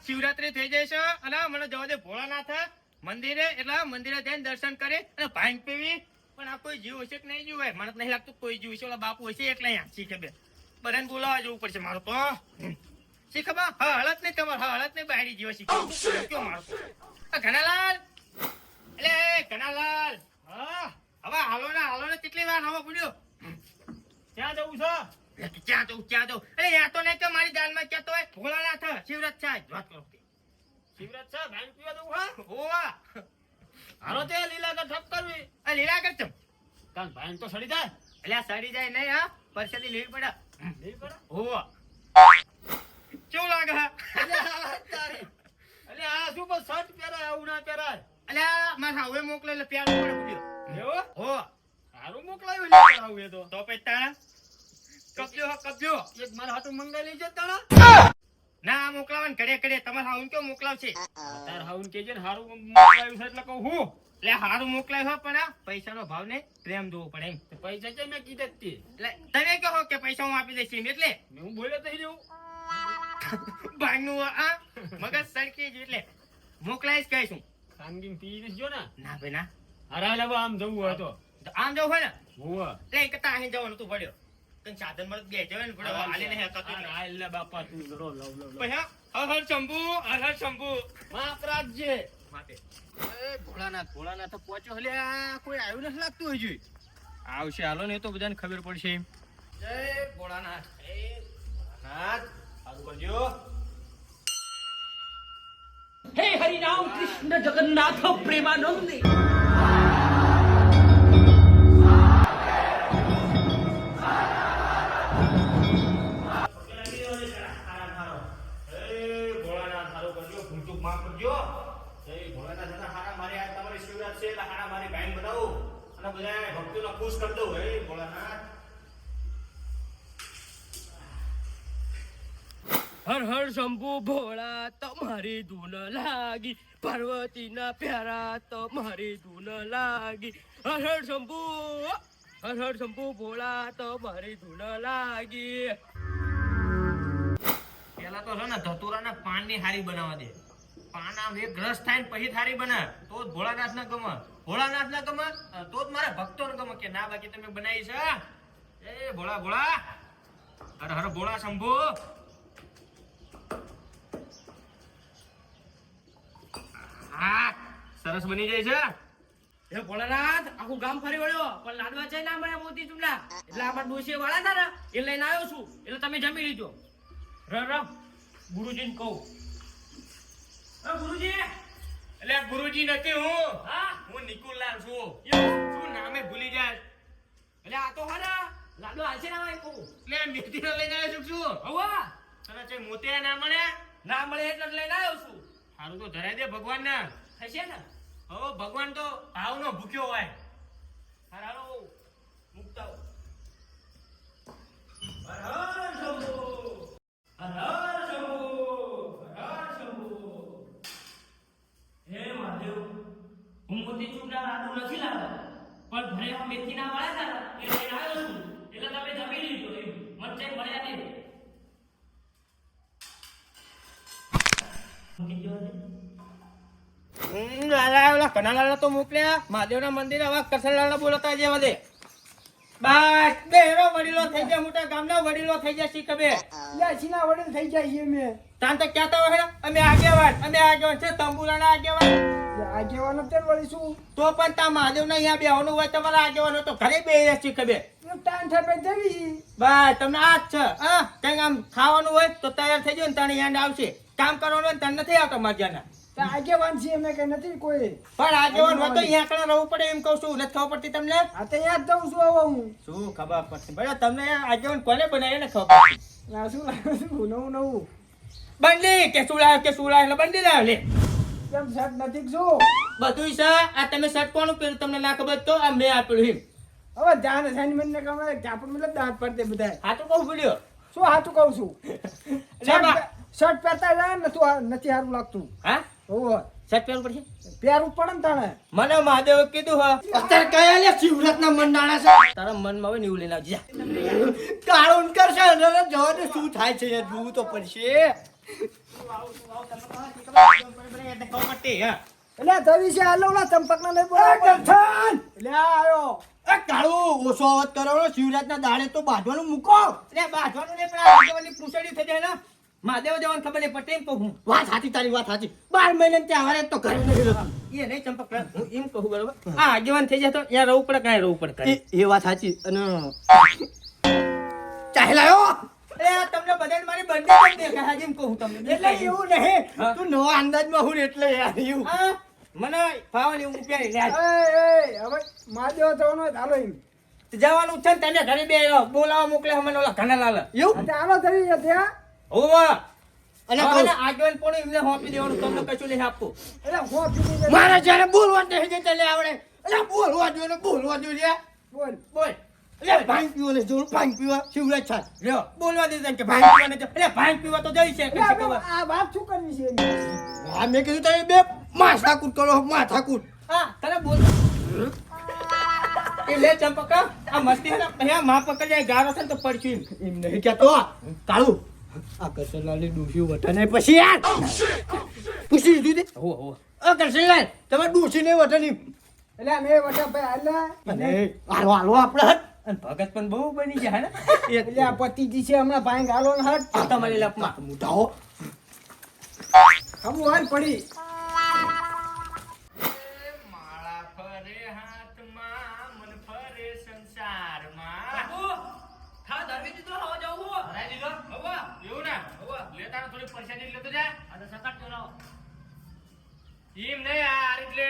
શિવરાત્રી થઈ જાય છે અને મને જવા દે ભોળાનાથ મંદિરે, એટલે મંદિરે જઈને દર્શન કરી અને ભાંગ પીવી. પણ આ કોઈ જીવ હશે કે નહીં જીવ હોય, મને નહીં લાગતું કોઈ જીવ હશે. ઓલા બાપુ હશે એટલે અહીંયા શી ખબર, બધાને બોલાવા જવું પડશે મારું તો. શી ખબર હળદ નહીં, તમારે હળદ નહીં બહારી જીવ શીખ કયો મારું ઘનાલાલ, એટલે ઘનાલાલ. હા હવે હાલો ને કેટલી વાર હવા પડ્યો. ક્યાં જવું છો? ક્યાં જવું? અરે યા તો નહીં તો મારી જાનમાં ક્યાં તો હોય ભોળાનાથ શિવરાત છે વાત કરો. શિવરાત છે ભાંગ પીવા જવું? હા હોવા હાલો તે લીલા કર ઠપ કરવી. લીલા કર ચમ કાલ ભાંગ તો સડી જાય. એટલે સડી જાય નહીં, હા પરસેલી લેવી પડે. હોવા કેવું લાગે? એટલે આ શું બસ શર્ટ પહેરાય આવું ના પહેરાય. એટલે મારા હવે મોકલે એટલે પ્યાર પડે પૂછ્યો એવો. હો સારું મોકલાયું આવું એ તો પછી તારા કબજો એક મારા હાથું મંગાઈ લેજે તારા. ના મોકલાવાનું ઘડે તમારે હાઉન કેવું મોકલાવશે? તાર હાઉન કેજે ને હારું મોકલાવ્યું છે એટલે કહું હું. એટલે હારું મોકલાવ્યું પણ પૈસાનો ભાવ ને પ્રેમ જોવો પડે એમ. પૈસા છે મેં કીધા જ એટલે તમે કહો કે પૈસા હું આપી દઈશ એટલે હું બોલ્યો તો જવું ભાંગનું આ મગજ સડકી જ એટલે મોકલાઈશ કહીશું. ખાનગી પી જો ને ના ભાઈ ના હરા લાવો આમ જવું હોય તો આમ જવું હોય ને હું એટલે કતા અહીં જવાનું તું પડ્યો સાધન મળે બે જવે ને પડે હાલે નહીં એટલે બાપા તું રો લવ હર શંભુ માપરાજે માપે. એ ભોળાનાથ પહોંચ્યો હલે કોઈ આવ્યું નથી લાગતું હજુ. આવશે હાલો ને તો બધાને ખબર પડશે. જય ભોળાનાથ. સારું કરજો. હે હરિનામ કૃષ્ણ જગન્નાથ પ્રેમાનંદ. હર હર શંભુ ભોળા તમારી ધૂન લાગી, પાર્વતી ના પ્યારા તમારી ધૂન લાગી. હર હર શંભુ ભોળા તમારી ધૂન લાગી. પેલા તો ને ધતુરાના પાન ની હારી બનાવવા દે. પાન આમ એક રસ થાય ને પછી થારી બને તો જ ભોળાનાથ ના ગમે. ભોળાનાથ ના ગમે તો જ મારા ભક્તો ને ગમે. કે ના બાકી તમે બનાવી છે. એ ભોળા હર હર ભોળા શંભુ. હા સરસ બની જાય છે. એ ભોળાનાથ આખું ગામ ફરી વળ્યો પણ લાડવા છે ના મળ્યા મોતી ચૂંડા. એટલે આમાં ડોશી વાળા હતા ને એ લઈને આવ્યો છું. એટલે તમે જમી લીધો. રમ ગુરુજીને કહું. ગુરુજી એટલે ગુરુજી નથી હું. હા હું નિકુલલાલ છું. શું નામે ભૂલી જાય. એટલે આ તો હારા લાડવા હાલશે ના કહું. એટલે મેથી નો લઈને આવ્યો છું. હવા તને છે મોતિયા ના મળે? ના મળે એટલે લઈને આવ્યો છું. સારું તો ધરાઈ દે ભગવાન ને. થશે ને હો ભગવાન તો ભાવ નો ભૂખ્યો હોય. હારો મુકતા હે મહાદેવ હું મોતી ચૂંડા લાડુ નથી લાવતા પણ ઘરે મેથી ના વાળા હતા એ લઈને આવ્યો છું. એટલે તમે જમી લીધો એમ મને મળ્યા નહીં. કનાલાલ તો મોકલ્યા મહાદેવ ના મંદિર. હવે કરસનલાલ બોલતા જેવા દે. બસ બેરો વડીલો થઈ ગયા, મોટા ગામના વડીલો થઈ ગયા. શી ખબર યાસીના વડીલ થઈ જાય છે. મેં તાન તો કહેતા હોય અમે આગેવાન છે. તંબુલાના આગેવાન આગેવાનો તે વળી શું તો પણ તા મહાદેવ ના અહીંયા બેહવાનું હોય તમારા આગેવાનો તો ઘરે બેહી શી ખબર. ટાઈમ થપે જવી બસ તમને આ જ છે. હા કંઈક આમ ખાવાનું હોય તો તૈયાર થઈ જાય ને તાણી યાદ આવશે. કામ કરવાનું હોય તને નથી આવતો મજાના. આગેવાન છે અમે કઈ નથી કોઈ. પણ આગેવાન હોય તો અહીંયા કણા રહેવું પડે એમ કહું છું. નથી ખબર પડતી તમને? આ તો યાદ દઉં છું હવે હું. શું ખબર પડતી બરાબર તમને? આગેવાન કોને બનાવી ને ખબર પડતી. આ શું લાગે છું નવું બંડી કે શું લાવે એટલે બંડી લાવે લે. કેમ શર્ટ નથી શું બધું છે. આ તમે શર્ટ કોનું પહેર્યું તમને ના ખબર તો આ મેં આપેલું એમ. હવે જાન અસાઇનમેન્ટ ને કમાય ચાપડ મતલબ દાંત પડતે બધા. હા તો કહું ભૂલ્યો. શું હાથું કહું છું. શર્ટ પહેરતા જાય ને નથી સારું લાગતું. હા ઓહો શર્ટ પહેરવું પડશે. પહેરવું પડે ને તાણે. મને મહાદેવ કીધું હા અત્યારે કયા લે શિવરાત ના મંડાણા છે. તારા મનમાં હવે નીવું લઈને આવજે. કાળું કરશે જવા દે શું થાય છે જોવું તો પડશે. એટલે તવી છે હાલો ઓલા ચંપકના નહીં બોલાવો. એટલે આ આયો. ઓછો અવાજ કરો શિવરાજના દાડે તો બાંધવાનું મૂકો બાંધવાનું ને પણ આ આગેવાનની પૂંછડી થઈ જાય ને મહાદેવ દેવાને ખબર નહીં પટેલ કહું હું વાત સાચી તારી વાત સાચી 12 મહિને તહેવારે તો ઘરે નથી રહેતું એ નહીં ચંપક હું એમ કહું બરોબર આ આગેવાન થઈ જાય તો ત્યાં રહેવું પડે કાંઈ રહેવું પડે એ વાત સાચી અને ચાહે લાયો તમને બધાને મારી બંને જ દેખાય એમ કહું તમને એટલે એવું નહીં તું નવા અંદાજમાં હું એટલે યાર એવું મને ફાવાની એવું રૂપિયા લે હવે મહાદેવ જવાનો હોય તો હાલો એમ. જવાનું છે ને તને ઘરે બે બોલાવા મોકલે મને ઓલા ઘણા લાલ એવું આ તે હાલો તવી ત્યાં. હોવા અને કોને આગળ પણ એમને હોપી દેવાનું તમને કશું નહીં આપવું એટલે હું પીધી જાય. મારે જ્યારે બોલવા દે છે એટલે આવડે એટલે બોલવા જોઈએ બોલ. બોલ એટલે ભાંગ પીવો ને જોર ભાંગ પીવા શિવરાજ છાત લ્યો બોલવા દે કે ભાંગ પીવા ને એટલે ભાંગ પીવા તો જઈ છે એટલે આપણે આ વાત શું કરવી છે એની? હા મેં કીધું તમે બે માથાકૂટ કરો માથાકૂટ હા તને બોલ એ લે ચંપકા આ મસ્તી હે ને માં પકડ જાય ગારો છે ને તો પડશું એમ નહીં કહેતો કાળુ આ કરશનલાલની ડૂસી વટને પછી યાર પૂછી લીધું દે હો આ કરશનલાલ તમે ડૂસી નહીં વટની એટલે અમે વટા ભાઈ હાલા અને હાલો હાલો આપણે હટ અને ભગત પણ બહુ બની જાય ને એટલે આ પતિજી છે હમણાં ભાઈ હાલો ને હટ તમારી લપમાં મોટાઓ ખબર હાલ પડી. માળા ફરે હાથમાં મન ફરે સંસારમાં હા ધરવી દીધો હવે જાવું હરાઈ દીધો હવે એવું ને લેતા ને થોડી પરસાદી લેતો જા આ તો સકાટ ચલાવો એમ નહીં આ રીત લે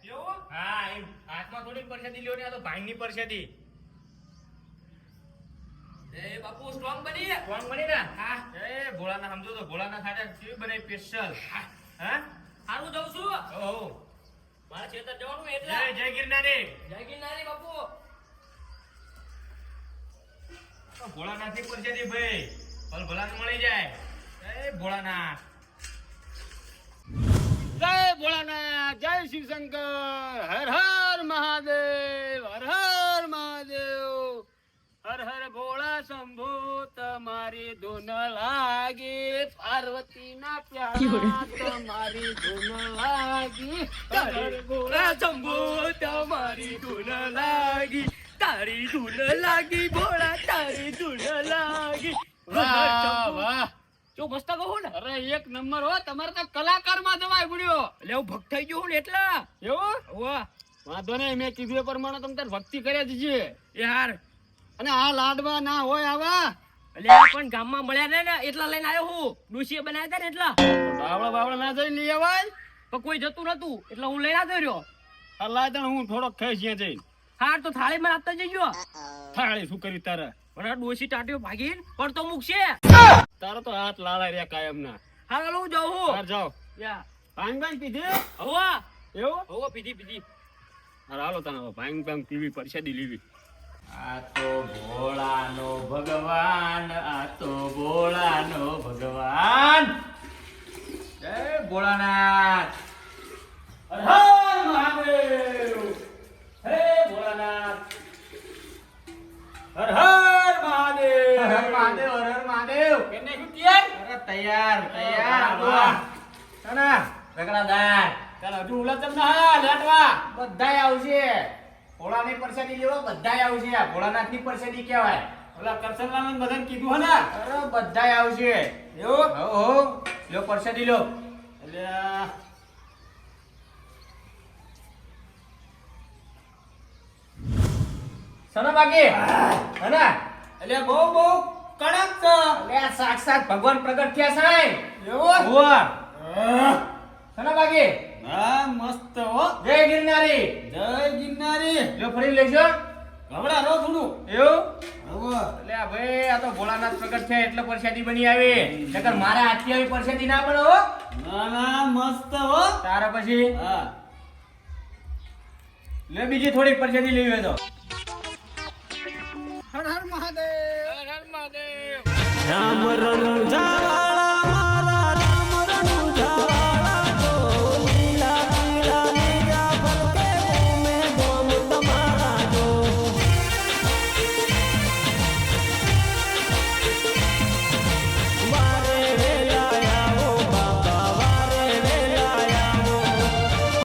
એવું હા એમ હાથમાં થોડી પરસાદી લ્યો ને આ તો ભાંગની પરસાદી એ બાપુ સ્ટ્રોંગ બની કોણ બની ને હા એ ભોળાના સમજો તો ભોળાના ખાતે કેવી બને સ્પેશિયલ હા હારું જાઉં છું ઓહો મારા ખેતર જવાનું જય એટલે જય ગિરનારી જય ગિરનારી બાપુ ભોળાનાથની પરસાદી ભાઈ ભલ ભલાને મળી જાય જય ભોળાનાથ જય ભોળાનાથ જય શિવશંકર હર હર મહાદેવ હર હર મહાદેવ હર હર ભોળા શંભુ તમારી ધૂન લાગી પાર્વતીના પ્યારા તમારી ધૂન લાગી તારી ભોળા શંભુ તમારી ધૂન લાગી તારી ધૂન લાગી ભોળા તારી ધૂન લાગી વાહ વાહ જો મસ્ત કહું ને અરે એક નંબર હો તમારે તો કલાકાર માં જવાય ગુડ્યો એટલે હું ભક્ત થઈ ગયો ને એટલા એવું વાહ વાંધો નહીં મેં કીધું એ પ્રમાણે તમે તાર ભક્તિ કર્યા દીજે એ હાર અને આ લાડવા ના હોય આવા એટલે આ પણ ગામમાં મળ્યા ને એટલા લઈને આવ્યો હું ડોશીએ બનાવ્યા હતા ને એટલા બાવળા ના જઈ લઈ આવાય પણ કોઈ જતું નતું એટલે હું લઈને આવ્યો રહ્યો આ લાદણ હું થોડોક ખાઈશ ત્યાં જઈને હાર તો થાળી માં આપતા જઈજો થાળી શું કરી તારે પણ આ ડોશી ટાટીઓ ભાગી પણ તો મૂકશે તારો તો હાથ લાલા રહ્યા કાયમ ના હાલ હાલ હું જાઉં હું હાર જાઓ યા ભાંગ ભાંગ પીધી હવા એવું હવા પીધી હાર હાલો તને ભાંગ ભાંગ પીવી પરસાદી લેવી આ તો ભોળાનો ભગવાન આ તો ભોળાનો ભગવાન જય ભોળાનાથ હર હર મહાદેવ હે ભોળાનાથ હર હર મહાદેવ હર હર મહાદેવ હર હર મહાદેવ કેને શું તૈયાર અરે તૈયાર તૈયાર વાહ તના રગડાદાર ચાલો હજુ ઉલચમ ના લેટવા બધાય આવશે ભોળાની પરસાદી લેવા બધાય આવશે ભોળાનાથની પરસાદી કહેવાય ઓલા કરસનલાલ બધાને કીધું હે ને અરે બધાય આવશે એવું હો લો પરસાદી લો એટલે સના બાકી હે એટલે બહુ બહુ કડક છે એટલે સાક્ષાત ભગવાન પ્રગટ થયા છે એવું હોવા સના બાકી હા મસ્ત હો જય ગિરનારી જો ફરી લેજો ગવડા રો થોડું એવું એટલે આ ભાઈ આ તો ભોળાનાથ પ્રગટ થયા એટલે પરસાદી બની આવી નકર મારા હાથથી આવી પરસાદી ના બને હો ના મસ્ત હો તારા પછી હા લે બીજી થોડી પરસાદી લેવી હોય તો હર હર મહાદેવ હર હર મહાદેવ રામ રંગ